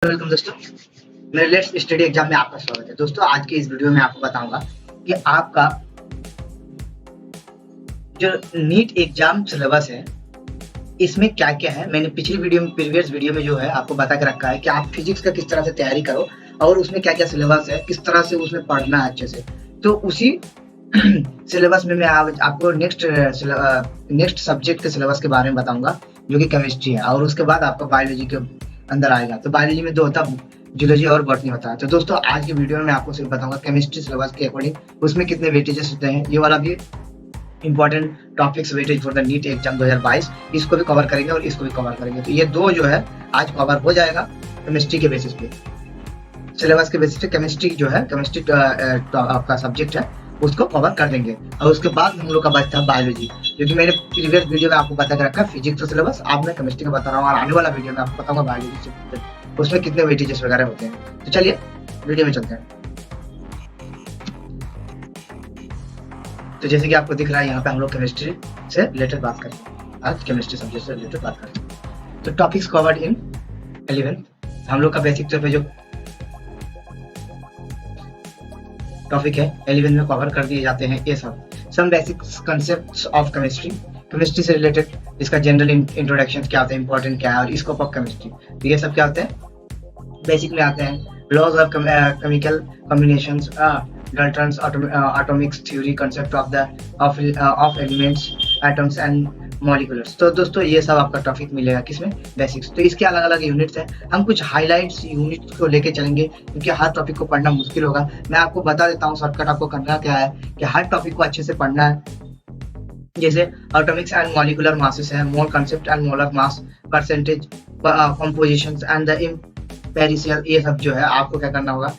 Welcome दोस्तों, मेरे let's study exam में आपका स्वागत है। दोस्तों आज के इस वीडियो में आपको बताऊंगा कि आपका जो नीट एग्जाम सिलेबस है इसमें क्या क्या है। मैंने पिछली वीडियो में प्रीवियस वीडियो में जो है आपको बता के रखा है कि आप फिजिक्स का किस तरह से तैयारी करो और उसमें क्या क्या सिलेबस है, किस तरह से उसमें पढ़ना है अच्छे से। तो उसी सिलेबस में मैं आपको नेक्स्ट सब्जेक्ट के सिलेबस के बारे में बताऊंगा जो कि केमिस्ट्री है, और उसके बाद आपका बायोलॉजी के अंदर आएगा। तो बायोलॉजी में दो होता है, जूलॉजी और बॉटनी होता है। तो दोस्तों आज की वीडियो में मैं आपको सिर्फ बताऊंगा केमिस्ट्री सिलेबस के अकॉर्डिंग उसमें कितने वेटेजेस होते हैं। ये वाला भी important topics weightage for the NEET exam 2022 इसको भी कवर करेंगे और इसको भी कवर करेंगे। तो ये दो जो है आज कवर हो जाएगा केमिस्ट्री के बेसिस पे, सिलेबस के बेसिस पे। केमिस्ट्री जो है केमिस्ट्री आपका सब्जेक्ट है उसको कवर कर देंगे, और उसके बाद हम लोग का बचता है बायोलॉजी, क्योंकि मैंने प्रीवियस वीडियो में आपको बता के रखा है फिजिक्स का सिलेबस। आज मैं केमिस्ट्री का बता रहा हूँ और आने वाला वीडियो में आपको बताऊंगा बायोलॉजी से उसमें कितने वेटेजेस वगैरह होते हैं। तो चलिए वीडियो में चलते हैं। तो जैसे कि आपको दिख रहा है यहाँ पे हम लोग केमिस्ट्री से रिलेटेड बात करेंगे। आज केमिस्ट्री सब्जेक्ट से रिलेटेड बात करेंगे। तो टॉपिक्स कवर्ड इन 11th हम लोग का बेसिक तौर पे जो टॉपिक है 11th में कवर कर दिए जाते हैं ये सब। Some basic concepts of chemistry, chemistry से रिलेटेड इसका जनरल इंट्रोडक्शन क्या होता है, इंपॉर्टेंट क्या है, और स्कोप ऑफ केमिस्ट्री। तो ये सब क्या होते हैं, बेसिक में आते हैं। Laws of chemical combinations, Dalton's atomics theory, concept of elements, atoms and molecules. तो दोस्तों ये सब आपका टॉपिक मिलेगा किसमें, बेसिक्स। तो इसके अलग अलग यूनिट्स हैं, हम कुछ हाइलाइट्स यूनिट्स को लेके चलेंगे क्योंकि हर टॉपिक को पढ़ना मुश्किल होगा। मैं आपको बता देता हूँ शॉर्टकट आपको करना क्या है कि हर टॉपिक को अच्छे से पढ़ना है। जैसे एटॉमिक्स एंड मॉलिक्यूलर मासेस है, mole concept and molar mass, percentage, compositions and the empirical, ये सब जो है आपको क्या करना होगा,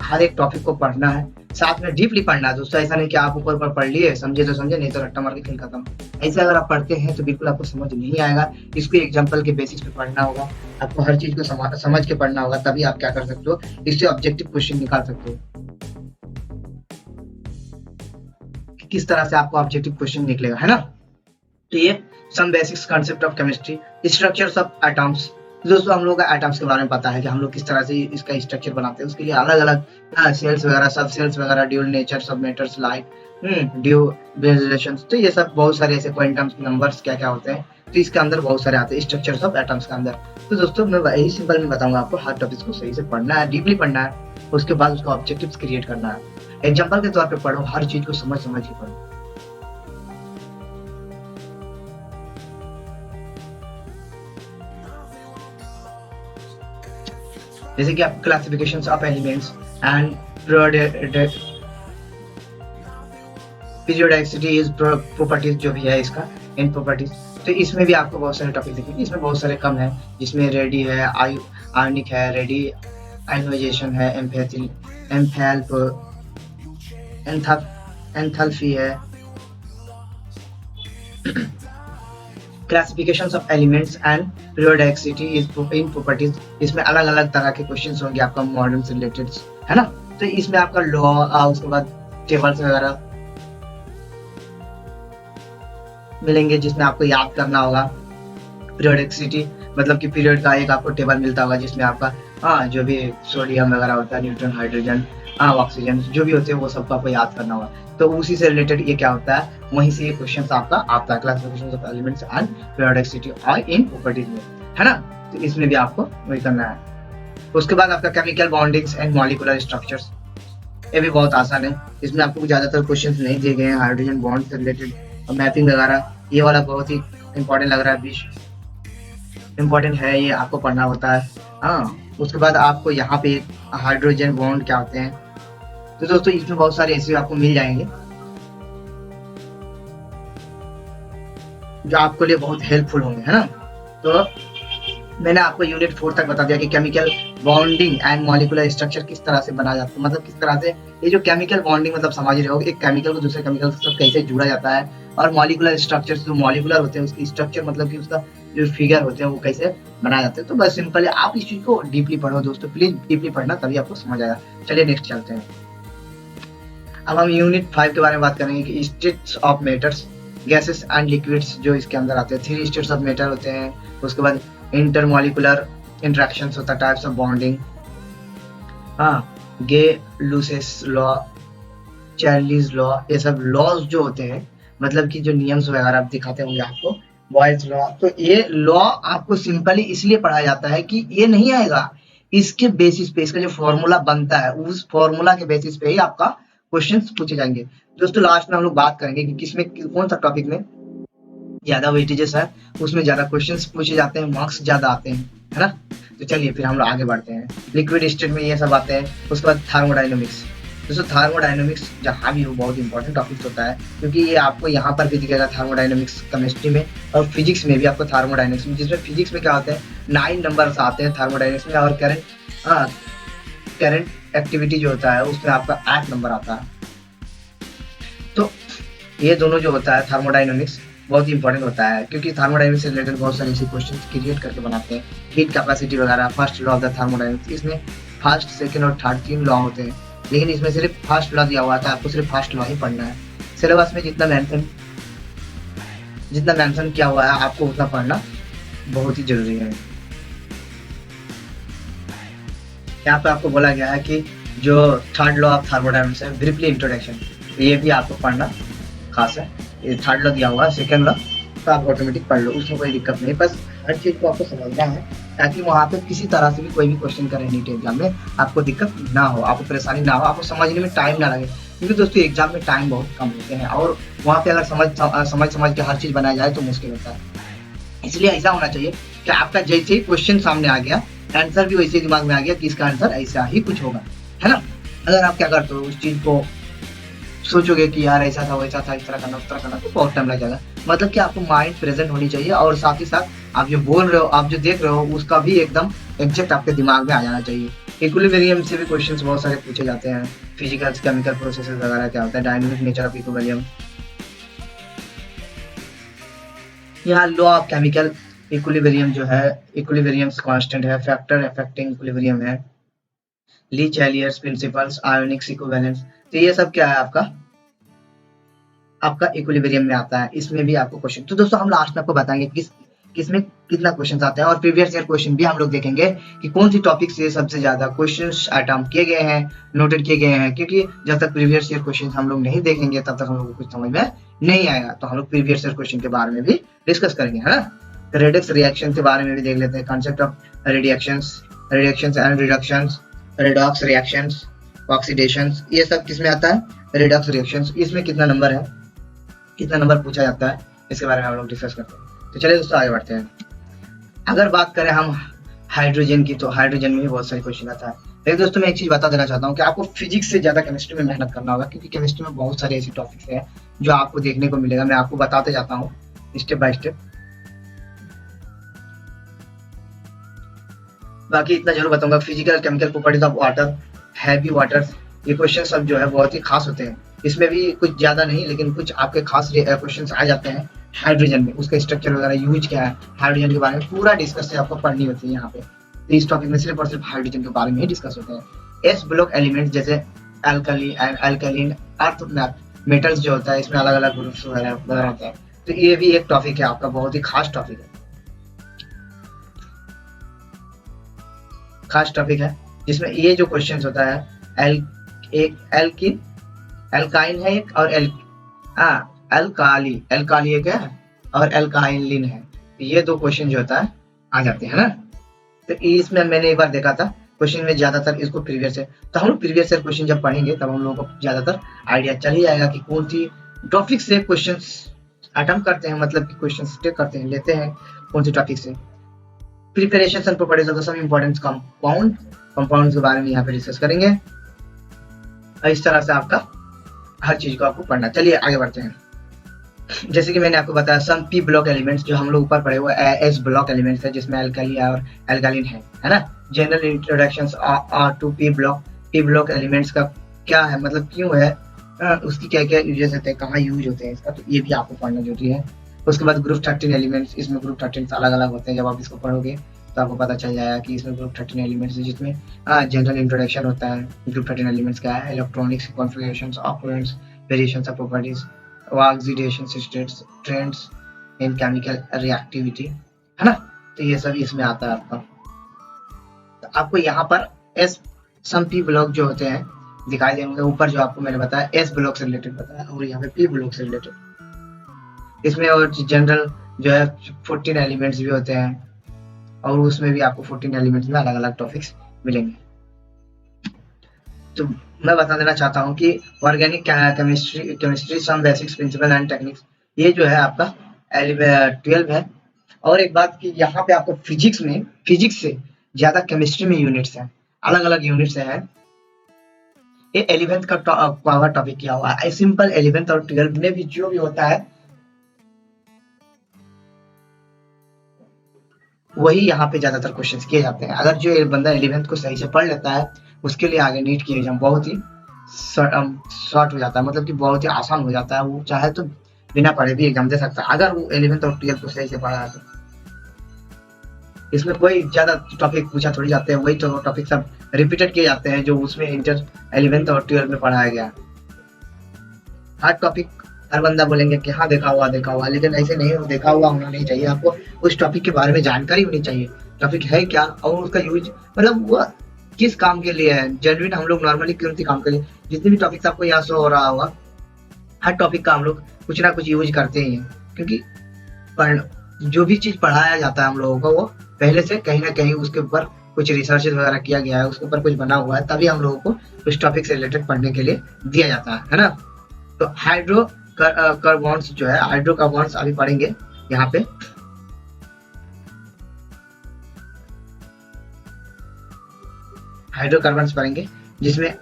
हर एक टॉपिक को पढ़ना है, साथ में डीपली पढ़ना है दोस्तों। ऐसा नहीं कि आप ऊपर ऊपर पढ़ लिए, समझे तो समझे, नहीं तो रट्टा मार के खेल खत्म। ऐसे अगर आप पढ़ते हैं तो बिल्कुल आपको समझ नहीं आएगा। इसको एग्जाम्पल के बेसिस पे पढ़ना होगा, आपको हर चीज को समझ के पढ़ना होगा, तभी आप क्या कर सकते हो, इससे ऑब्जेक्टिव क्वेश्चन निकाल सकते हो। किस तरह से आपको ऑब्जेक्टिव क्वेश्चन निकलेगा, है ना। तो ये some basics concept of chemistry, structures of atoms. दोस्तों हम लोग का एटम्स के बारे में पता है कि हम लोग किस तरह से इसका स्ट्रक्चर बनाते हैं। उसके लिए अलग अलग सेल्स वगैरह, सब सेल्स वगैरह, ड्यूल नेचर, सब मैटर्स लाइक ड्यू रिलेशंस। तो ये सब बहुत सारे ऐसे क्वांटम्स नंबर्स क्या क्या होते हैं, तो इसके अंदर बहुत सारे आते हैं स्ट्रक्चर्स ऑफ एटम्स के अंदर। तो दोस्तों मैं यही सिंपल में बताऊंगा आपको, हर टॉपिक को सही से पढ़ना है, डीपली पढ़ना है, उसके बाद उसका ऑब्जेक्टिव्स क्रिएट करना है। एग्जाम्पल के तौर पे पढ़ो, हर चीज को समझ के पढ़ो। जैसे कि आप classifications of elements and periodicity is properties जो भी है इसका इन प्रॉपर्टीज। तो इसमें भी आपको बहुत सारे टॉपिक दिखेंगे, इसमें बहुत सारे कम है, जिसमें रेडी है, आयनिक है, रेडी आयनाइजेशन है, एंथैल्पी है, classifications of elements and periodicity is in properties. इसमें अलग अलग तरह के क्वेश्चंस होंगे आपका मॉडर्न से रिलेटेड, है ना। तो इसमें आपका लॉ, उसके बाद टेबल्स वगैरह मिलेंगे जिसमें आपको याद करना होगा। पीरियोडिसिटी मतलब कि पीरियड का एक आपको टेबल मिलता होगा जिसमें आपका जो भी सोडियम वगैरह होता है, न्यूट्रॉन, हाइड्रोजन, ऑक्सीजन जो भी होते हैं वो सबको आपको याद करना होगा। तो उसी से रिलेटेड ये क्या होता है, वहीं से ये क्वेश्चन आपका आता है, classification of elements and periodicity और इन प्रॉपर्टीज में, है ना। तो इसमें भी आपको वही करना है। उसके बाद आपका chemical bondings and molecular structures, ये भी बहुत आसान है, इसमें आपको ज्यादातर क्वेश्चन नहीं दिए गए हैं। हाइड्रोजन बॉन्ड से रिलेटेड मैपिंग वगैरह, ये वाला बहुत ही इंपॉर्टेंट लग रहा है, इम्पोर्टेंट है, ये आपको पढ़ना होता है। उसके बाद आपको यहाँ पे हाइड्रोजन बॉन्ड क्या होते हैं। तो दोस्तों इसमें बहुत सारे ऐसे आपको मिल जाएंगे जो आपके लिए बहुत हेल्पफुल होंगे, है ना। तो मैंने आपको यूनिट 4 तक बता दिया कि chemical bonding and molecular structure किस तरह से बनाया जाता है, मतलब किस तरह से ये जो केमिकल बॉन्डिंग मतलब समझ रहे हो, एक केमिकल को दूसरे केमिकल के साथ कैसे जुड़ा जाता है, और मॉलिक्यूलर स्ट्रक्चर जो मॉलिक्यूलर होते हैं उसकी स्ट्रक्चर मतलब कि उसका जो फिगर होते हैं वो कैसे बनाए जाते हैं। तो बस सिंपल है, आप इस चीज को डीपली पढ़ो दोस्तों, प्लीज डीपली पढ़ना, तभी आपको समझ आएगा। चलिए नेक्स्ट चलते हैं। अब हम यूनिट 5 के बारे में बात करेंगे कि states of matters, gases and liquids जो इसके अंदर आते हैं। 3 स्टेट्स ऑफ मैटर होते हैं। उसके बाद इंटरमॉलिक्यूलर इंटरेक्शंस होता है, टाइप्स ऑफ बॉन्डिंग, हाँ, गे लूसेस लॉ, चार्लीज लॉ, ये सब लॉज जो होते हैं, मतलब कि जो नियम्स वगैरह आप दिखाते होंगे आपको, बॉयज लॉ, तो ये लॉ आपको सिंपली इसलिए पढ़ाया जाता है कि ये नहीं आएगा, इसके बेसिस पे इसका जो फॉर्मूला बनता है उस फॉर्मूला के बेसिस पे ही आपका क्वेश्चंस पूछे जाएंगे। दोस्तों लास्ट में हम लोग बात करेंगे कि किसमें कौन सा टॉपिक में ज्यादा वेटेजेस है, उसमें ज्यादा क्वेश्चंस पूछे जाते हैं, मार्क्स ज्यादा आते हैं, है ना। तो चलिए फिर हम लोग आगे बढ़ते हैं। लिक्विड स्टेट में ये सब आते हैं, उसके बाद थर्मोडाइनमिक्स। दोस्तों थर्मोडाइनमिक्स जहाँ भी हो बहुत इंपॉर्टेंट टॉपिक होता है, क्योंकि ये आपको यहाँ पर भी दिखेगा थर्मोडाइनमिक्स केमिस्ट्री में और फिजिक्स में भी आपको थर्मोडाइनमिक्स में, जिसमें फिजिक्स में क्या होते हैं 9 नंबर्स आते हैं थर्मोडाइनमिक्स में, और करंट एक्टिविटी जो होता है उसमें आपका 8 नंबर आता है। तो ये दोनों जो होता है थर्मोडाइनमिक्स बहुत ही इंपॉर्टेंट होता है, क्योंकि थर्मोडाइनमिक्स से रिलेटेड बहुत सारे ऐसे क्वेश्चन क्रिएट करके बनाते हैं। हीट कैपेसिटी वगैरह, first law of the thermodynamics, इसमें फर्स्ट, सेकंड और थर्ड 3 लॉ होते हैं, लेकिन इसमें सिर्फ फर्स्ट लॉ दिया हुआ था, आपको सिर्फ फर्स्ट लॉ ही पढ़ना है। सिलेबस में जितना मेंशन किया हुआ है आपको उतना पढ़ना बहुत ही जरूरी है। यहाँ पे आपको बोला गया है कि जो थर्ड लॉ ऑफ थर्मोडायनामिक्स है, ब्रीफली इंट्रोडक्शन, ये भी आपको पढ़ना खास है। ये थर्ड लॉ दिया हुआ है, सेकंड लॉ तो आप ऑटोमेटिक पढ़ लो, उसमें कोई दिक्कत नहीं, बस हर चीज को आपको समझना है ताकि वहाँ पे किसी तरह से भी कोई भी क्वेश्चन करें नीट एग्जाम में आपको दिक्कत ना हो, आपको परेशानी ना हो, आपको समझने में टाइम ना लगे, क्योंकि दोस्तों एग्जाम में टाइम बहुत कम होते हैं और वहाँ पे अगर समझ के हर चीज बनाया जाए तो मुश्किल होता है। इसलिए ऐसा होना चाहिए कि आपका जैसे ही क्वेश्चन सामने आ गया, आंसर भी वैसे दिमाग में आ गया कि इसका आंसर ऐसा ही कुछ होगा, है ना। अगर आप क्या करते हो उस चीज को सोचोगे कि यार ऐसा था वैसा था, इस तरह करना उस तरह करना, तो बहुत टाइम लग जाएगा। मतलब कि आपको माइंड प्रेजेंट होनी चाहिए और साथ ही साथ आप जो बोल रहे हो, आप जो देख रहे हो उसका भी एकदम एग्जैक्ट आपके दिमाग में आ जाना चाहिए। इक्विलिब्रियम से भी क्वेश्चंस बहुत सारे पूछे जाते हैं, फिजिकल केमिकल प्रोसेसेस वगैरह क्या होता है, डायनामिक नेचर ऑफ इक्विलिब्रियम, यहाँ लॉ ऑफ केमिकल इक्विलिब्रियम जो है, इक्विलिब्रियम कांस्टेंट है, फैक्टर अफेक्टिंग इक्विलिब्रियम है, ली चैलियर्स प्रिंसिपल्स, आयोनिक्स इक्विवेलेंस, तो ये सब क्या है आपका इक्विलिब्रियम में आता है। इसमें भी आपको क्वेश्चन, तो दोस्तों हम लास्ट में आपको बताएंगे किसमें कितना क्वेश्चन आते हैं, और प्रीवियस ईयर क्वेश्चन भी हम लोग देखेंगे कि कौन सी टॉपिक से सबसे ज्यादा क्वेश्चंस अटेम्प्ट किए गए हैं, नोटेड किए गए हैं, क्योंकि जब तक प्रीवियस ईयर क्वेश्चन हम लोग नहीं देखेंगे तब तक हम लोग को कुछ समझ में नहीं आएगा। तो हम लोग प्रीवियस ईयर क्वेश्चन के बारे में भी डिस्कस करेंगे, है ना। रेडिक्स रिएक्शन के बारे में भी देख लेते हैं, concept of reactions and reductions, redox reactions, oxidations, ये सब किसमें आता है, रेडॉक्स रिएक्शंस, इसमें कितना नंबर है, कितना नंबर पूछा जाता है, इसके बारे में हम लोग डिस्कस करते हैं। तो चलिए दोस्तों आगे बढ़ते हैं। अगर बात करें हम हाइड्रोजन की, तो हाइड्रोजन में भी बहुत सारे क्वेश्चन आता है। लेकिन दोस्तों मैं एक चीज बता देना चाहता हूँ कि आपको फिजिक्स से ज्यादा केमिस्ट्री में मेहनत करना होगा, क्योंकि केमिस्ट्री में बहुत सारे ऐसे टॉपिक्स हैं जो आपको देखने को मिलेगा, मैं आपको बताते जाता हूँ स्टेप बाय स्टेप। बाकी इतना जरूर बताऊंगा, physical chemical properties of water, heavy water, ये क्वेश्चन सब जो है बहुत ही खास होते हैं। इसमें भी कुछ ज्यादा नहीं लेकिन कुछ आपके खास क्वेश्चंस आ जाते हैं। हाइड्रोजन में उसका स्ट्रक्चर वगैरह, यूज क्या है, हाइड्रोजन के बारे में पूरा डिस्कस आपको पढ़नी होती है यहाँ पे। तो इस टॉपिक में सिर्फ और सिर्फ हाइड्रोजन के बारे में ही डिस्कस होते हैं। एस ब्लॉक एलिमेंट जैसे अल्कलीन अर्थ मेटल्स जो होता है, इसमें अलग अलग ग्रुप्स वगैरह होते हैं। तो ये भी एक टॉपिक है आपका, बहुत ही खास टॉपिक है, जिसमें ये जो क्वेश्चन होता है एल्काइन है एक, और एल्काली एक है और एल्काइलिन है, ये दो क्वेश्चन जो होता है आ जाते हैं ना। तो इसमें मैंने एक बार देखा था क्वेश्चन में ज्यादातर इसको प्रीवियस है, तो हम लोग प्रीवियस ईयर क्वेश्चन जब पढ़ेंगे तब हम लोगों को ज्यादातर आइडिया चल ही जाएगा कि कौन सी टॉपिक से क्वेश्चन अटेम्प्ट करते हैं, मतलब कि क्वेश्चन टेक करते हैं, लेते हैं कौन सी टॉपिक से। Preparation and properties of some important compounds के बारे में यहाँ पे डिस्कस करेंगे। इस तरह से आपका हर चीज को आपको पढ़ना। चलिए आगे बढ़ते हैं। जैसे कि मैंने आपको बताया सम पी ब्लॉक एलिमेंट्स, जो हम लोग ऊपर पढ़े हुए एस ब्लॉक एलिमेंट्स है, जिसमें अल्काली और एल्कालिन है ना। General introductions are to P block elements का क्या है, मतलब क्यों है, उसकी क्या क्या यूजेस होते हैं, कहाँ यूज होते हैं इसका, तो ये भी आपको पढ़ना जरूरी है। उसके बाद ग्रुप 13 एलिमेंट्स, इसमें ग्रुप 13 अलग अलग होते हैं, जब आप इसको पढ़ोगे तो आपको पता चल जाएगा कि इसमें ग्रुप 13 एलिमेंट्स है, जिसमें जनरल इंट्रोडक्शन होता है। ग्रुप 13 एलिमेंट्स क्या है, electronics configurations, operands, variations of properties, oxidation states, trends in chemical reactivity, है ना। तो ये सब इसमें आता है आपका। तो आपको यहाँ पर एस सम पी ब्लॉक जो होते हैं दिखाई देंगे ऊपर, जो आपको मैंने बताया एस ब्लॉक से रिलेटेड बताया, और यहाँ पे पी ब्लॉक से रिलेटेड। इसमें और जनरल जो है 14 एलिमेंट्स भी होते हैं, और उसमें भी आपको 14 एलिमेंट्स में अलग अलग टॉपिक्स मिलेंगे। तो मैं बता देना चाहता हूँ कि organic chemistry some basics principle and techniques, ये जो है आपका 12 है। और एक बात कि यहाँ पे आपको फिजिक्स से ज्यादा केमिस्ट्री में यूनिट्स हैं, अलग अलग यूनिट्स हैं। ये 11th का कवर टॉपिक किया हुआ है। सिंपल 11th और 12th में भी जो भी होता है वही यहाँ पे ज्यादातर क्वेश्चंस किए जाते हैं। अगर जो बंदा 11th को सही से पढ़ लेता है उसके लिए आगे नीट की एग्जाम बहुत ही शॉर्ट हो जाता है, मतलब कि बहुत ही आसान हो जाता है। वो चाहे तो बिना पढ़े भी एग्जाम दे सकता है अगर वो 11th और 12th को सही से पढ़ा है तो। इसमें कोई ज्यादा टॉपिक पूछा थोड़ी जाते हैं, वही तो टॉपिक सब रिपीटेड किए जाते हैं जो उसमें 11th और 12th में पढ़ाया गया। हर टॉपिक हर बंदा बोलेंगे कि हाँ देखा हुआ, लेकिन ऐसे नहीं, देखा हुआ होना नहीं चाहिए। आपको उस टॉपिक के बारे में जानकारी होनी चाहिए, टॉपिक है क्या और उसका यूज मतलब वो किस काम के लिए है। जेन्युइन हम लोग नॉर्मली कीमती काम के लिए, जितने भी टॉपिक्स आपको यहाँ शो हो रहा होगा हर टॉपिक का हम लोग कुछ ना कुछ यूज करते ही हैं, क्योंकि जो भी चीज पढ़ाया जाता है हम लोगों को वो पहले से कहीं ना कहीं उसके ऊपर कुछ रिसर्च वगैरह किया गया है, उसके ऊपर कुछ बना हुआ है, तभी हम लोगों को उस टॉपिक से रिलेटेड पढ़ने के लिए दिया जाता है ना। तो हाइड्रोकार्बन्स जो है, हाइड्रोकार्बन्स अभी पढ़ेंगे यहाँ पे। हाइड्रोकार्बन्स पढ़ेंगे जिसमें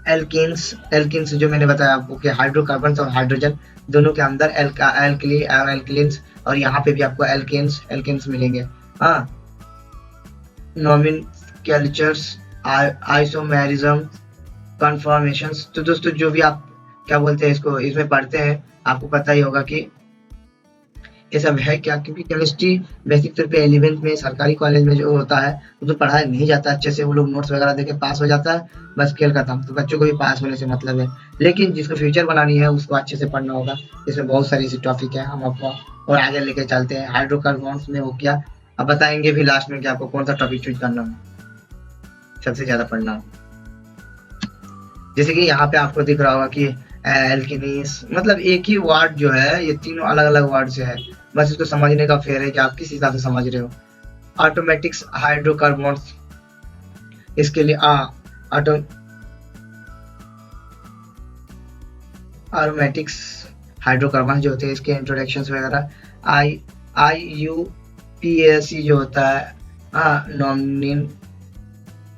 एल्किन्स जो मैंने बताया आपको कि हाइड्रोकार्बन्स और हाइड्रोजन दोनों के अंदर एल्कली और एल्किलिन्स, और यहाँ पे भी आपको एल्केन्स मिलेंगे। हाँ, नोमेनक्लेचर्स, आइसोमेरिज्म, कन्फॉर्मेशंस। तो दोस्तों जो भी आप क्या बोलते हैं इसको इसमें पढ़ते हैं आपको पता ही होगा कि ये सब है क्या, क्योंकि केमिस्ट्री बेसिक तौर पे 11th में सरकारी कॉलेज में जो होता है वो तो पढ़ाया नहीं जाता अच्छे से, वो लोग नोट्स वगैरह देके पास हो जाता है, बस खेल खत्म। तो बच्चों को भी पास होने से मतलब है, लेकिन जिसको फ्यूचर बनानी है उसको अच्छे से पढ़ना होगा। इसमें बहुत सारी ऐसी टॉपिक है, हम आपको और आगे लेके चलते हैं। हाइड्रोकार्बन्स में वो क्या अब बताएंगे भी लास्ट में कि आपको कौन सा टॉपिक चूज करना है, सबसे ज्यादा पढ़ना है। जैसे कि यहाँ पे आपको दिख रहा होगा कि एल्केनीस, मतलब एक ही वर्ड जो है ये तीनों अलग अलग वर्ड से है, बस इसको समझने का फेर है कि आप किस हिसाब से समझ रहे हो। ऑटोमेटिक्स हाइड्रोकार्बन्स, इसके लिए एरोमेटिक्स हाइड्रोकार्बन जो होते हैं इसके इंट्रोडक्शंस वगैरह। IUPAC जो होता है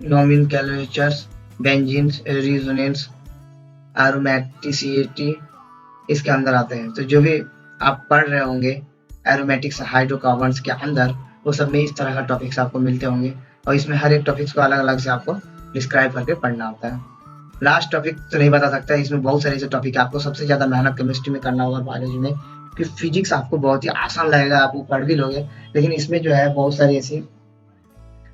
नोमेनक्लेचर्स, बेंजीन्स, रेजोनेंस, एरोमेटिसिटी इसके अंदर आते हैं। तो जो भी आप पढ़ रहे होंगे एरोमेटिक्स हाइड्रोकार्बन्स के अंदर, वो सब में इस तरह का टॉपिक्स आपको मिलते होंगे, और इसमें हर एक टॉपिक्स को अलग अलग से आपको डिस्क्राइब करके पढ़ना होता है। लास्ट टॉपिक तो नहीं बता सकता, इसमें बहुत सारे ऐसे टॉपिक है। आपको सबसे ज्यादा मेहनत केमिस्ट्री में करना होगा बायोलॉजी में, क्योंकि फिजिक्स आपको बहुत ही आसान लगेगा, आप वो पढ़ भी लोगे, लेकिन इसमें जो है बहुत सारी ऐसी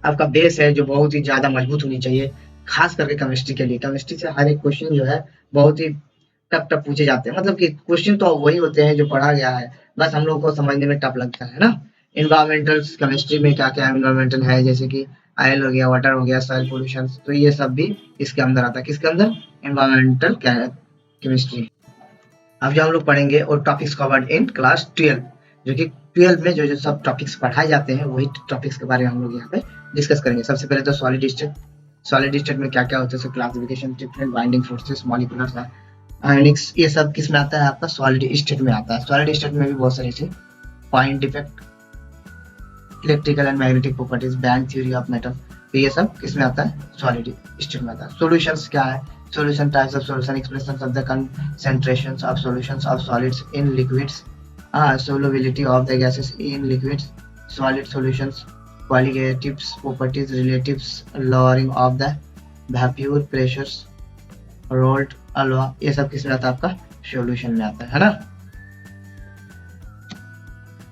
आपका बेस है जो बहुत ही ज्यादा मजबूत होनी चाहिए, खास करके केमिस्ट्री के लिए। केमिस्ट्री से हर एक क्वेश्चन जो है बहुत ही टफ पूछे जाते हैं, मतलब कि क्वेश्चन तो वही होते हैं जो पढ़ा गया है, बस हम लोग को समझने में टफ लगता है ना। इन्वायरमेंटल केमिस्ट्री में क्या क्या इन्वायरमेंटल है, जैसे कि ऑयल हो गया, वाटर हो गया, सॉइल पोल्यूशन, तो ये सब भी इसके अंदर आता है। किसके अंदर? Environmental chemistry. अब जो हम लोग पढ़ेंगे और टॉपिक्स कवर्ड इन क्लास 12, जो कि 12 में जो सब टॉपिक्स पढ़ाए जाते हैं वही टॉपिक्स के बारे में हम लोग यहाँ पे डिस्कस करेंगे। सबसे पहले तो सॉलिड स्टेट में क्या क्या होता है, classification, different binding forces, molecular ionics, ये सब किस में आता है? आपका सॉलिड स्टेट में आता है। सॉलिड स्टेट में भी बहुत सारे ऐसे point defect, electrical and magnetic properties, band theory of metal, तो ये सब किस में आता है? सॉलिड स्टेट में आता है। सॉल्यूशंस क्या है? solution types of solution, expressions of the concentrations of solutions of solids in liquids, solubility of the gases in liquids, solid solutions, qualitatives, properties, relatives, lowering of the vapor pressures, rolled alwa, ये सब किस में आता है? आपका solution में आता है ना।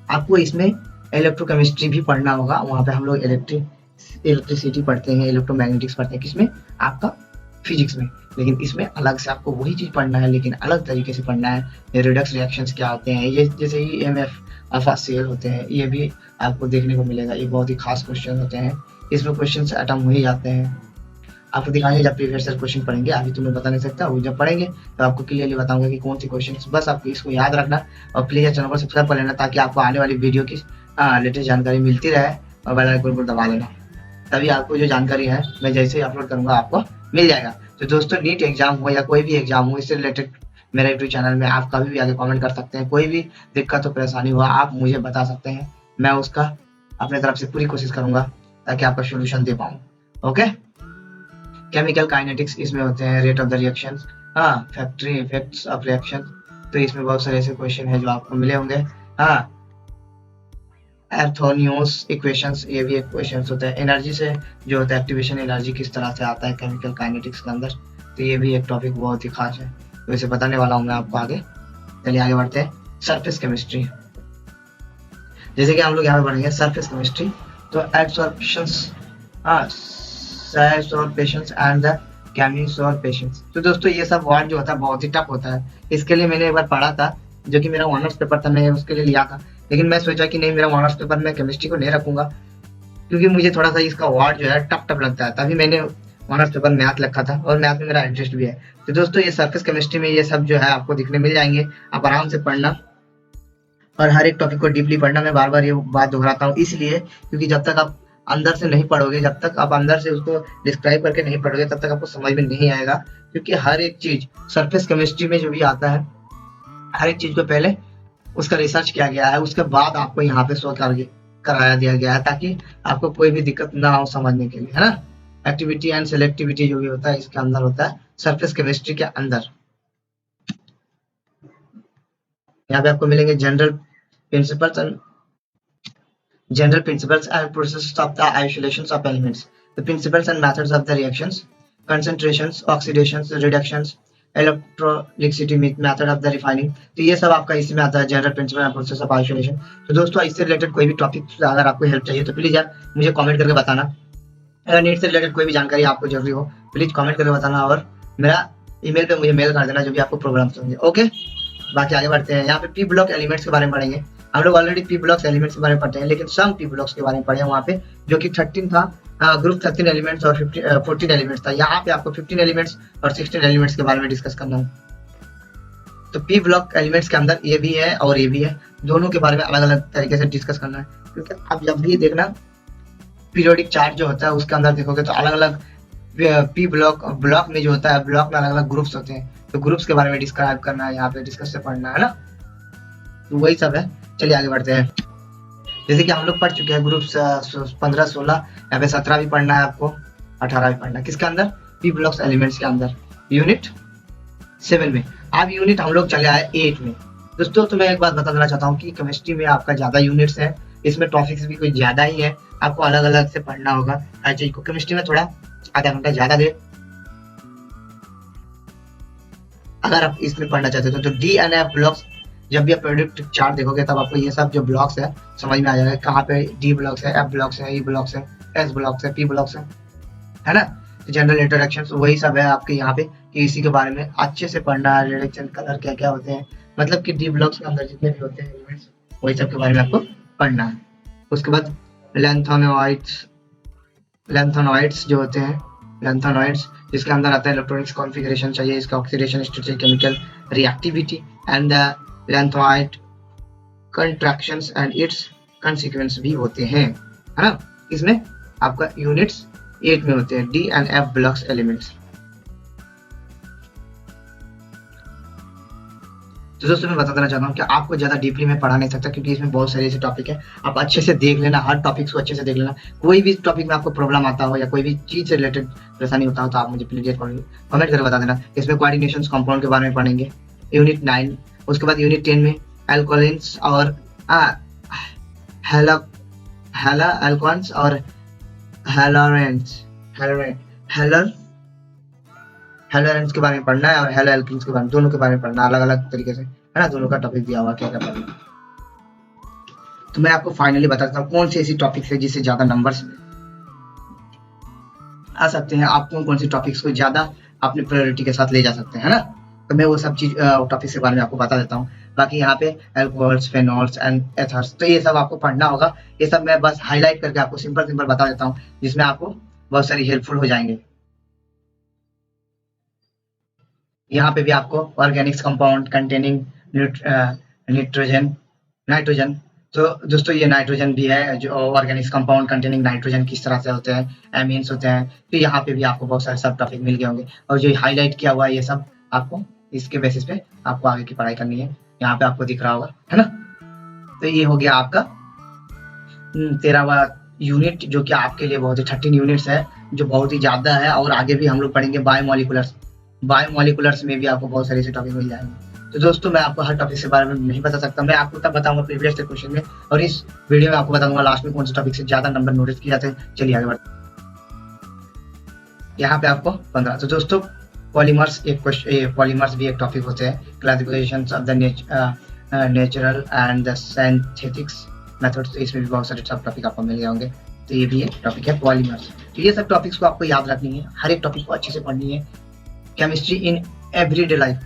आपको इसमें इलेक्ट्रोकेमिस्ट्री भी पढ़ना होगा, वहां पे हम लोग इलेक्ट्रिसिटी पढ़ते हैं, इलेक्ट्रोमैग्नेटिक्स पढ़ते हैं, किसमें? आपका फिजिक्स में। लेकिन इसमें अलग से आपको वही चीज पढ़ना है, लेकिन अलग तरीके से पढ़ना है। रिडक्स रिएक्शंस क्या होते हैं, ये जैसे EMF, अल्फा सेल होते हैं, ये भी आपको देखने को मिलेगा। ये बहुत ही खास क्वेश्चन होते हैं, इसमें क्वेश्चन अटम हो ही जाते हैं। आपको दिखाएंगे जब प्रीवियस ईयर क्वेश्चन पढ़ेंगे, अभी तो मैं बता नहीं सकता, वो जब पढ़ेंगे तो आपको क्लियरली बताऊंगा कि कौन सी क्वेश्चन। बस आपको इसको याद रखना और प्लीज चैनल को सब्सक्राइब कर लेना ताकि आपको आने वाली वीडियो की लेटेस्ट जानकारी मिलती रहे, और बेल आइकन को दबा लेना, तभी आपको जो जानकारी है मैं जैसे ही अपलोड करूंगा आपको मिल जाएगा। तो दोस्तों नीट एग्जाम हो या कोई भी एग्जाम हो, इससे रिलेटेड मेरे यूट्यूब चैनल में आप कभी भी आगे कमेंट कर सकते हैं। कोई भी दिक्कत हो परेशानी हुआ आप मुझे बता सकते हैं, मैं उसका अपने तरफ से पूरी कोशिश करूंगा ताकि आपका सोल्यूशन दे पाऊँ। ओके, केमिकल काइनेटिक्स इसमें होते हैं, रेट ऑफ द रिएक्शन, हाँ, फैक्ट्री इफेक्ट्स ऑफ रिएक्शन, तो इसमें बहुत सारे ऐसे क्वेश्चन है जो आपको मिले होंगे। हाँ, एर्थोनियोस इक्वेशंस, ये भी एक क्वेश्चन होता है। एनर्जी से जो होता है एक्टिवेशन एनर्जी किस तरह से आता है केमिकल काइनेटिक्स के अंदर, तो ये भी एक टॉपिक बहुत ही खास है, तो इसे बताने वाला हूँ मैं आपको आगे। चलिए आगे बढ़ते हैं। सरफेस केमिस्ट्री, जैसे कि हम लोग यहाँ पे पढ़ेंगे सरफेस केमिस्ट्री, तो एडसॉर्प्शंस, एडसॉर्प्शंस एंड द केमिसॉर्प्शंस। तो दोस्तों ये सब वर्ड जो होता है बहुत ही टफ होता है, इसके लिए मैंने एक बार पढ़ा था, जो कि मेरा ऑनर्स पेपर था, मैं उसके लिए लिया था, लेकिन मैं सोचा कि नहीं, मेरा ऑनर्स पेपर में केमिस्ट्री को नहीं रखूंगा क्योंकि मुझे थोड़ा सा इसका वर्ड जो है टफ टफ लगता है, तभी मैंने ऑनर्स पेपर मैथ रखा था, और मैथ में मेरा इंटरेस्ट भी है। तो दोस्तों ये सरफेस केमिस्ट्री में ये सब जो है आपको दिखने मिल जाएंगे, आप आराम से पढ़ना और हर एक टॉपिक को डीपली पढ़ना। मैं बार बार ये बात दोहराता हूँ इसलिए क्योंकि जब तक आप अंदर से नहीं पढ़ोगे, जब तक आप अंदर से उसको डिस्क्राइब करके नहीं पढ़ोगे, तब तक आपको समझ में नहीं आएगा, क्योंकि हर एक चीज सरफेस केमिस्ट्री में जो भी आता है, हर एक चीज को पहले उसका रिसर्च किया गया है, उसके बाद आपको यहाँ पे शो कराया दिया गया है, ताकि आपको कोई भी दिक्कत ना हो समझने के लिए, है ना। एक्टिविटी एंड सेलेक्टिविटी जो भी होता है इसके अंदर होता है, सरफेस केमिस्ट्री के अंदर। यहाँ पे आपको मिलेंगे general principles and processes of the isolations of elements, the principles and methods of the reactions, concentrations, oxidations, reductions, electrolytic method of the refining। तो ये सब आपका इसमें आता है, general principle and process of isolation. तो दोस्तों इससे रिलेटेड कोई भी टॉपिक अगर आपको हेल्प चाहिए तो प्लीज यार मुझे कमेंट करके बताना। अगर नीट से रिलेटेड कोई भी जानकारी आपको जरूरी हो प्लीज कमेंट करके बताना, और मेरा ईमेल पे मुझे मेल कर देना जो भी आपको प्रॉब्लम्स होंगे। ओके, बाकी आगे बढ़ते हैं। यहाँ पे पी ब्लॉक एलिमेंट्स के बारे में पढ़ेंगे। हम लोग ऑलरेडी पी ब्लॉक्स एलिमेंट्स के बारे में पढ़ते हैं, लेकिन सम पी ब्लॉक्स के बारे में पढ़े वहाँ पे, जो कि 13 था, ग्रुप 13 एलिमेंट्स और 14 एलिमेंट्स था। यहाँ पे आपको 15 एलिमेंट्स और 16 एलिमेंट्स के बारे में डिस्कस करना है। तो पी ब्लॉक एलिमेंट्स के अंदर ये भी है और ये भी है, दोनों के बारे में अलग अलग तरीके से डिस्कस करना है, क्योंकि आप जब भी देखना पीरियोडिक चार्ट जो होता है उसके अंदर देखोगे तो अलग अलग पी ब्लॉक में जो होता है, ब्लॉक में अलग अलग ग्रुप्स होते हैं, तो ग्रुप्स के बारे में डिस्क्राइब करना है, यहाँ पे डिस्कस से पढ़ना है ना, तो वही सब है। चलिए आगे बढ़ते हैं। जैसे कि हम लोग पढ़ चुके हैं ग्रुप्स 15, 16, यहाँ पे 17 भी पढ़ना है आपको, 18 भी पढ़ना है, किसके अंदर, पी ब्लॉक्स एलिमेंट्स के अंदर, यूनिट 7 में। अब यूनिट हम लोग चले आए 8 में। दोस्तों तो मैं एक बात बता देना चाहता हूँ कि केमिस्ट्री में आपका ज्यादा यूनिट्स है, इसमें टॉपिक्स भी कोई ज्यादा ही है, आपको अलग अलग से पढ़ना होगा हर चीज को। केमिस्ट्री में थोड़ा आधा घंटा ज्यादा दे अगर आप इसमें पढ़ना चाहते हो तो डी एंड एफ ब्लॉक्स, जब भी आप प्रोडक्ट चार्ट देखोगे तब आपको ये सब जो ब्लॉक्स है समझ में आ जाएगा, कहाँ पे डी ब्लॉक्स है, एफ ब्लॉक्स है, ई ब्लॉक्स है, एस ब्लॉक्स है, पी ब्लॉक्स है ना। जनरल इंट्रोडक्शन वही सब है आपके यहाँ पे, कि इसी के बारे में अच्छे से पढ़ना है, रिडक्शन कलर क्या क्या होते हैं, मतलब कि डी ब्लॉक्स के अंदर जितने भी होते हैं एलिमेंट्स वही सब के बारे में आपको पढ़ना है। उसके बाद लैंथोनॉइड्स जो होते हैं, लैंथोनॉइड्स जिसके अंदर आता है इलेक्ट्रॉनिक्स कॉन्फ़िगरेशन चाहिए, इसका oxidation state, chemical reactivity and the lanthanoid contractions and its consequence भी होते हैं, है ना। इसमें आपका यूनिट्स 8 में होते हैं, D and F blocks elements. तो दोस्तों मैं बता देना चाहता हूँ कि आपको ज्यादा डीपली में पढ़ा नहीं सकता, क्योंकि इसमें बहुत सारे ऐसे टॉपिक है, आप अच्छे से देख लेना, हर टॉपिक को अच्छे से देख लेना। कोई भी टॉपिक में आपको प्रॉब्लम आता हो या कोई भी चीज से रिलेटेड परेशानी होता हो तो आप मुझे प्लीज कमेंट करके बता देना। इसमें कोऑर्डिनेशन कंपाउंड के बारे में पढ़ेंगे, यूनिट 9। उसके बाद यूनिट 10 में एल्कोलिन्स और एल्कोन्स और हेलोरेंस के बारे में पढ़ना है, और हेलो एल्किन्स के बारे में, दोनों के बारे में पढ़ना अलग अलग तरीके से, है ना। दोनों का टॉपिक दिया हुआ क्या क्या पढ़ना। तो मैं आपको फाइनली बताता हूँ कौन सी ऐसी टॉपिक है जिससे ज्यादा नंबर्स आ सकते हैं, आप कौन सी टॉपिक्स को ज्यादा अपनी प्रायोरिटी के साथ ले जा सकते हैं, है ना। तो मैं वो सब चीज टॉपिक के बारे में आपको बता देता हूँ। बाकी यहाँ पे अल्कोहल्स, फेनॉल्स एंड एथर्स, तो ये सब आपको पढ़ना होगा। ये सब मैं बस हाईलाइट करके आपको सिंपल सिंपल बता देता हूँ, जिसमें आपको बहुत सारी हेल्पफुल हो जाएंगे। यहाँ पे भी आपको ऑर्गेनिक्स कंपाउंड कंटेनिंग निट्रोजन नाइट्रोजन, तो दोस्तों ये नाइट्रोजन भी है, जो ऑर्गेनिक्स कंपाउंड कंटेनिंग नाइट्रोजन किस तरह से होते हैं, एमीन्स होते हैं, तो यहाँ पे भी आपको बहुत सारे सब टॉपिक मिल गए होंगे। और जो हाईलाइट किया हुआ है ये सब आपको इसके बेसिस पे आपको आगे की पढ़ाई करनी है। यहाँ पे आपको दिख रहा होगा, है ना। तो ये हो गया आपका 13वां यूनिट, जो कि आपके लिए बहुत ही 13 यूनिट्स है, जो बहुत ही ज्यादा है। और आगे भी हम लोग पढ़ेंगे बायोमोलिकुलर्स में भी आपको बहुत सारे ऐसे टॉपिक मिल जाएंगे। तो दोस्तों मैं आपको हर टॉपिक के बारे में नहीं बता सकता, मैं आपको तब बताऊंगा प्रीवियस क्वेश्चन में, और इस वीडियो में आपको बताऊंगा लास्ट में कौन से टॉपिक से ज्यादा नंबर नोटिस किए जाते हैं। चलिए आगे बढ़ते हैं। यहाँ पे आपको 15। तो दोस्तों पॉलीमर्स पॉलीमर्स भी एक टॉपिक होते हैं, classification of the natural and the synthetics methods, तो इसमें भी बहुत सारे सब टॉपिक आपको मिल गए होंगे। तो ये भी एक टॉपिक है पॉलीमर्स। तो ये सब टॉपिक्स को आपको याद रखनी है, हर एक टॉपिक को अच्छे से पढ़नी है। केमिस्ट्री इन एवरीडे लाइफ,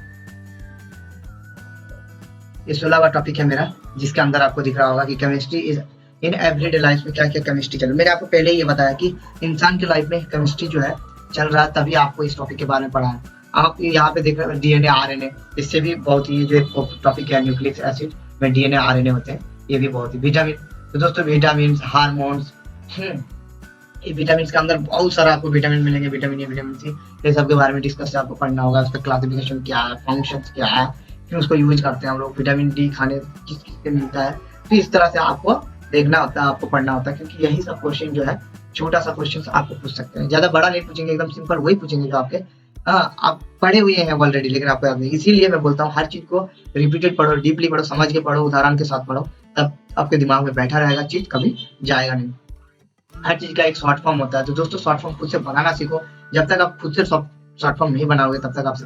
ये 16वां टॉपिक है मेरा, जिसके अंदर आपको दिख रहा होगा कि chemistry is in everyday life में क्या क्या केमिस्ट्री चल रही है। मैंने आपको पहले ही ये बताया कि इंसान की लाइफ में केमिस्ट्री जो है चल रहा है, तभी आपको इस टॉपिक के बारे में पढ़ा है। आप यहाँ पे देख रहे हैं डीएनए आरएनए, इससे भी बहुत ही जो एक टॉपिक है न्यूक्लिक एसिड में डीएनए आरएनए होते हैं, ये भी बहुत ही। विटामिन, तो दोस्तों विटामिन, हार्मोन्स, ये विटामिन के अंदर बहुत सारा आपको विटामिन मिलेंगे, विटामिन ए, विटामिन सी, ये सब के बारे में डिस्कस आपको पढ़ना होगा। उसका क्लासिफिकेशन क्या है, फंक्शंस क्या है, फिर उसको यूज करते हैं हम लोग, विटामिन डी खाने किस किस से मिलता है, तो इस तरह से आपको देखना होता है, आपको पढ़ना होता है, क्योंकि यही सब क्वेश्चन जो है छोटा सा क्वेश्चन आपको पूछ सकते हैं, ज्यादा बड़ा नहीं पूछेंगे, एकदम सिंपल वही पूछेंगे जो आपके आप पढ़े हुए हैं ऑलरेडी, लेकिन आपको याद नहीं। इसीलिए मैं बोलता हूँ हर चीज को रिपीटेड पढ़ो, डीपली पढ़ो, समझ के पढ़ो, उदाहरण के साथ पढ़ो, तब आपके दिमाग में बैठा रहेगा, चीज कभी जाएगा नहीं। हर चीज का एक शॉर्ट फॉर्म होता है, तो दोस्तों शॉर्ट फॉर्म खुद से बनाना सीखो। जब तक आप खुद से शॉर्ट फॉर्म नहीं बनाओगे तब तक आपसे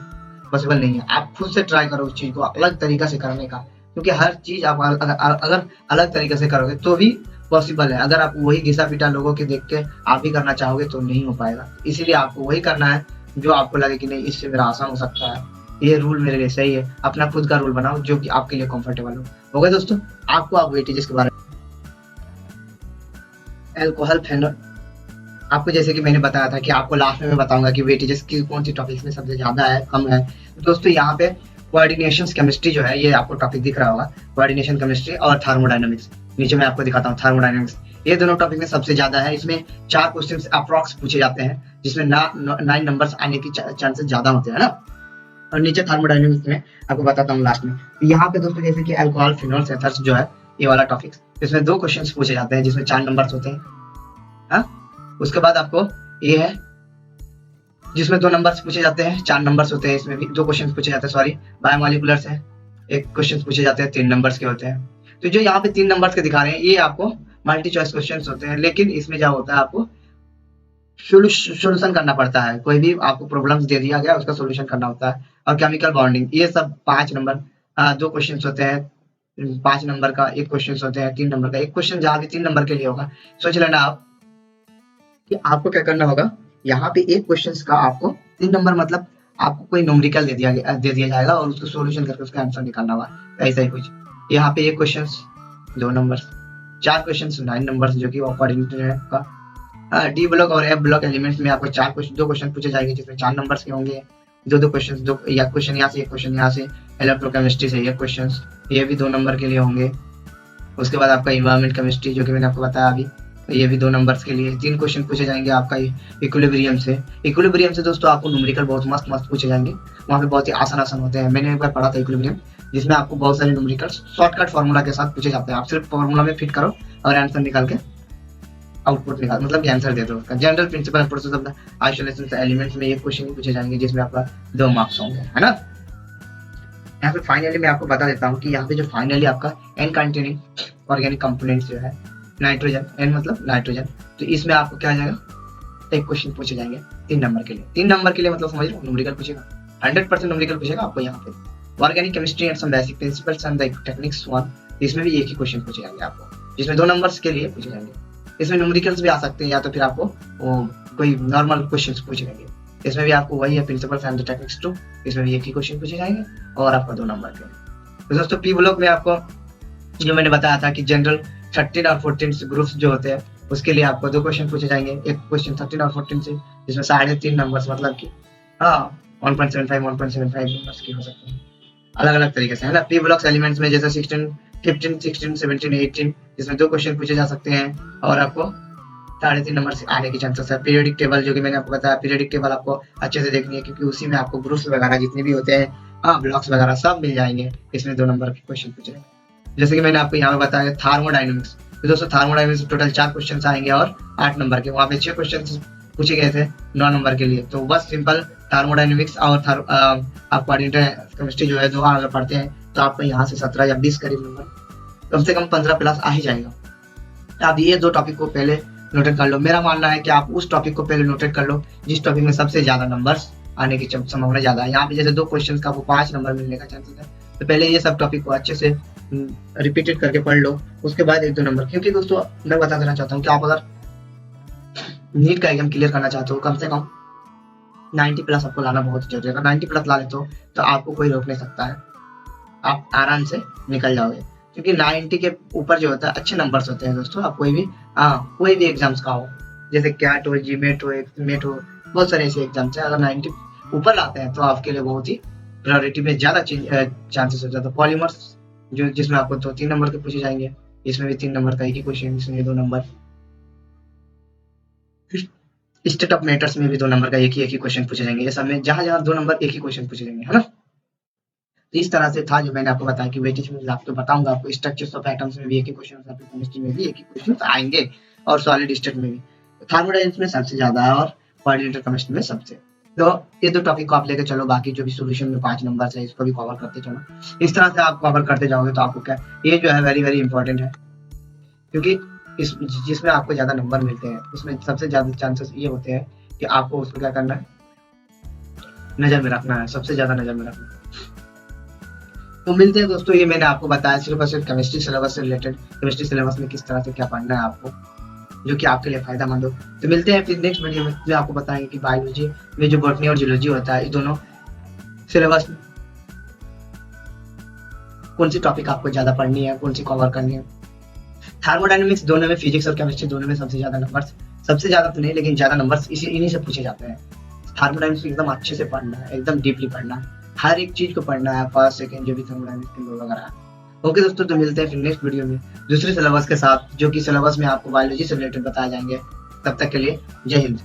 पॉसिबल नहीं है। आप खुद से ट्राई करो उस चीज को अलग तरीका से करने का, क्योंकि हर चीज आप अगर अलग तरीके से करोगे तो भी पॉसिबल है। अगर आप वही घिसा पीटा लोगों के देख के आप भी करना चाहोगे तो नहीं हो पाएगा। इसीलिए आपको वही करना है जो आपको लगे कि नहीं इससे मेरा आसान हो सकता है, ये रूल मेरे लिए सही है। अपना खुद का रूल बनाओ जो कि आपके लिए कंफर्टेबल हो गया दोस्तों। आपको आप वेटेजेस के बारे में, अल्कोहल, फेनॉल, आपको जैसे कि मैंने बताया था कि आपको लास्ट में मैं बताऊंगा कि वेटेजेस की कौन सी टॉपिक्स में सबसे ज्यादा है, कम है। दोस्तों यहाँ पे कोऑर्डिनेशन केमिस्ट्री जो है, ये आपको टॉपिक दिख रहा होगा, कोऑर्डिनेशन केमिस्ट्री और थर्मोडायनामिक्स। नीचे मैं आपको दिखाता हूँ थर्मोडायनामिक्स, ये दोनों टॉपिक में सबसे ज्यादा है। इसमें 4 क्वेश्चन अप्रॉक्स पूछे जाते हैं, जिसमें 9 नंबर्स आने की चांसेस ज्यादा होते हैं ना। और नीचे थर्मोडायनामिक्स में आपको बताता हूँ लास्ट में। यहाँ पे दोस्तों जैसे कि अल्कोहल, फिनॉल्स, एथर्स जो है ये वाला टॉपिक, इसमें 2 क्वेश्चन पूछे जाते हैं, जिसमें 4 नंबर्स होते हैं। उसके बाद आपको ये है जिसमें 2 नंबर्स पूछे जाते हैं, 4 नंबर्स होते हैं, इसमें भी 2 क्वेश्चन पूछे जाते हैं। सॉरी, बायोमोलिकुलर्स है, 1 क्वेश्चन पूछे जाते हैं, 3 नंबर्स के होते हैं। तो जो यहाँ पे 3 नंबर्स के दिखा रहे हैं ये आपको मल्टी चॉइस क्वेश्चन होते हैं, लेकिन इसमें क्या होता है आपको सोल्यूशन करना पड़ता है। कोई भी आपको प्रॉब्लम्स दे दिया गया उसका सोल्यूशन करना होता है। और केमिकल बॉन्डिंग, ये सब 5 नंबर 2 क्वेश्चन होते हैं, 5 नंबर का 1 क्वेश्चन होते हैं, 3 नंबर का 1 क्वेश्चन, जहाँ भी 3 नंबर के लिए होगा। सोच लेना आप कि आपको क्या करना होगा। यहाँ पे 1 क्वेश्चन का आपको 3 नंबर, मतलब आपको कोई न्यूमेरिकल दे दिया जाएगा और उसको सोल्यूशन करके उसका आंसर निकालना होगा, ऐसा ही कुछ। यहाँ पे 1 क्वेश्चन 2 नंबर, 4 क्वेश्चन 9 नंबर, जो कि कोऑर्डिनेटर है का। डी ब्लॉक और एफ ब्लॉक एलिमेंट्स में आपको 2 क्वेश्चन पूछे जाएंगे, जिसमें 4 नंबर्स के होंगे। 2 क्वेश्चन, 2 या क्वेश्चन यहाँ से, 1 क्वेश्चन यहाँ से। इलेक्ट्रोकेमिस्ट्री से 1 क्वेश्चन, ये भी 2 नंबर के लिए होंगे। उसके बाद आपका इन्वायरमेंट केमिस्ट्री, जो कि मैंने आपको बताया अभी, ये भी 2 नंबर्स के लिए। 3 क्वेश्चन पूछे जाएंगे आपका इक्विलिब्रियम से। इक्विलिब्रियम से दोस्तों आपको न्यूमेरिकल बहुत मस्त मस्त पूछे जाएंगे, वहाँ पे बहुत ही आसान होते हैं। मैंने एक बार पढ़ा था इक्विलिब्रियम, जिसमें आपको बहुत सारे न्यूमेरिकल शॉर्टकट फार्मूला के साथ पूछे जाते हैं। आप सिर्फ फार्मूला में फिट करो और आंसर निकाल के आउटपुट निकाल, मतलब आंसर दे दो उसका। General principle and process of the isolation से एलिमेंट्स में 1 क्वेश्चन ही पूछे जाएंगे, जिसमें आपका 2 मार्क्स होंगे, है ना। यहाँ पे फाइनली मैं आपको बता देता हूँ कि यहाँ पे जो फाइनली आपका एन कंटेनिंग ऑर्गेनिक कंपोनेंट्स जो है, नाइट्रोजन, एन मतलब नाइट्रोजन, तो इसमें आपको क्या आ जाएगा, 1 क्वेश्चन पूछे जाएंगे 3 नंबर के लिए। 3 नंबर के लिए मतलब समझ लो न्यूमेरिकल पूछेगा, 100% न्यूमेरिकल पूछेगा आपको यहाँ पे। Organic chemistry and some basic principles and the techniques 1, इसमें भी 1 ही क्वेश्चन पूछे जाएंगे आपको, जिसमें 2 नंबर्स के लिए पूछे जाएंगे। इसमें न्यूमेरिकल्स भी आ सकते हैं, या तो फिर आपको कोई नॉर्मल क्वेश्चंस पूछे जाएंगे। इसमें भी आपको वही है, प्रिंसिपल्स एंड द टेक्निक्स 2, इसमें भी 1 ही क्वेश्चन पूछे जाएंगे और आपका 2 नंबर के। तो दोस्तों पी ब्लॉक में आपको जो मैंने बताया था कि जनरल 13 और 14 ग्रुप्स जो होते हैं उसके लिए आपको 2 क्वेश्चन पूछे जाएंगे। एक क्वेश्चन 13 और 14 से जिसमें 3.5 नंबर्स मतलब कि 1.75 नंबर्स की हो सकते हैं अलग-अलग तरीके से, है ना। पी ब्लॉक्स एलिमेंट्स में जैसे 16, 15, 16, 17, 18 जिसमें 2 क्वेश्चन पूछे जा सकते हैं और आपको 3.5 नंबर से आने की चांसेस है। पीरियोडिक टेबल जो कि मैंने आपको बताया, पीरियोडिक टेबल आपको अच्छे से देखनी है क्योंकि उसी में आपको ग्रुप्स वगैरह जितने भी होते हैं ब्लॉक्स वगैरह सब मिल जाएंगे। इसमें 2 नंबर के क्वेश्चन पूछे जाएंगे। जैसे कि मैंने आपको यहाँ पे बताया थर्मोडायनेमिक्स, तो दोस्तों थर्मोडायनेमिक्स टोटल 4 क्वेश्चन आएंगे और 8 नंबर के। वहाँ पे 6 क्वेश्चन पूछे गए थे 9 नंबर के लिए। तो बस सिंपल थर्मोडायनेमिक्स और आप कोऑर्डिनेटर केमिस्ट्री जो है 2 अगर पढ़ते हैं तो आपको यहाँ से 17 या 20 करीब नंबर कम से कम 15 प्लस आ ही जाएगा। आप ये 2 टॉपिक को पहले नोटेट कर लो। मेरा मानना है कि आप उस टॉपिक को पहले नोटेट कर लो जिस टॉपिक में सबसे ज्यादा नंबर्स आने की संभावना ज्यादा है। यहाँ पे जैसे 2 क्वेश्चन का आपको 5 नंबर मिलने का चांसेस है, तो पहले ये सब टॉपिक को अच्छे से रिपीटेड करके पढ़ लो, उसके बाद 1-2 नंबर। क्योंकि दोस्तों मैं बता देना चाहता हूँ कि आप अगर नीट का एग्जाम क्लियर करना चाहते हो कम से कम 90 प्लस आपको लाना बहुत जरूरी है। अगर 90 प्लस ला लेते हो तो आपको कोई रोक नहीं सकता है, आप आराम से निकल जाओगे। क्योंकि 90 के ऊपर जो होता है अच्छे नंबर्स होते हैं दोस्तों। आप कोई भी एग्जाम्स का हो, जैसे कैट हो, जीमेट हो, मेट हो, बहुत सारे ऐसे एग्जाम्स हैं। अगर 90 ऊपर आते हैं तो आपके लिए बहुत ही प्रायोरिटी में ज्यादा चांसेस हो जाता है। पॉलीमर्स जो जिसमें आपको 2-3 नंबर के पूछे जाएंगे, इसमें भी 3 नंबर का एक ही क्वेश्चन, इसमें 2 नंबर। स्टेट ऑफ मैटर्स में भी 2 नंबर का एक ही क्वेश्चन पूछे जाएंगे। ये सब में जहां 2 नंबर एक ही क्वेश्चन पूछे जाएंगे, है ना। तो इस तरह से था जो मैंने आपको बताया कि वेटेज में आपको बताऊंगा। आपको स्ट्रक्चर्स ऑफ एटम्स में भी एक ही क्वेश्चन, केमिस्ट्री में भी एक ही क्वेश्चन आएंगे और सॉलिड स्टेट में भी। थर्मोडायनेमिक्स में सबसे ज्यादा है और कोऑर्डिनेटर केमिस्ट्री में सबसे। तो ये 2 टॉपिक को आप लेके चलो, बाकी जो भी सॉल्यूशन में 5 नंबर है इसको भी कवर करते चलो। इस तरह से आप कवर करते जाओगे तो आपको क्या, ये जो है वेरी वेरी इंपॉर्टेंट है क्योंकि इस जिसमें आपको ज्यादा नंबर मिलते हैं उसमें सबसे ज्यादा चांसेस ये होते हैं कि आपको उसको क्या करना है, नजर में रखना है, सबसे ज्यादा नजर में रखना है। तो मिलते हैं दोस्तों, ये मैंने आपको बताया सिर्फ और सिर्फ केमिस्ट्री सिलेबस से रिलेटेड, केमिस्ट्री सिलेबस में किस तरह से क्या पढ़ना है आपको, जो कि आपके लिए फायदेमंद हो। तो मिलते हैं फिर नेक्स्ट वीडियो में, जो आपको बताएंगे कि बायोलॉजी में जो बॉटनी और जूलॉजी होता है, ये दोनों सिलेबस में कौन सी टॉपिक आपको ज्यादा पढ़नी है, कौन सी कवर करनी है। थर्मोडायनेमिक्स दोनों में, फिजिक्स और केमिस्ट्री दोनों में सबसे ज्यादा नंबर्स, सबसे ज्यादा तो नहीं लेकिन ज्यादा नंबर्स इन्हीं से पूछे जाते हैं। थर्मोडायनेमिक्स एकदम अच्छे से पढ़ना है, एकदम डीपली पढ़ना है, हर एक चीज को पढ़ना है, फर्स्ट सेकंड जो भी थर्मोडायनेमिक्स के लोग वगैरह। ओके दोस्तों, तो मिलते हैं फिर नेक्स्ट वीडियो में दूसरे सिलेबस के साथ, जो कि सिलेबस में आपको बायोलॉजी से रिलेटेड बताए जाएंगे। तब तक के लिए जय हिंद।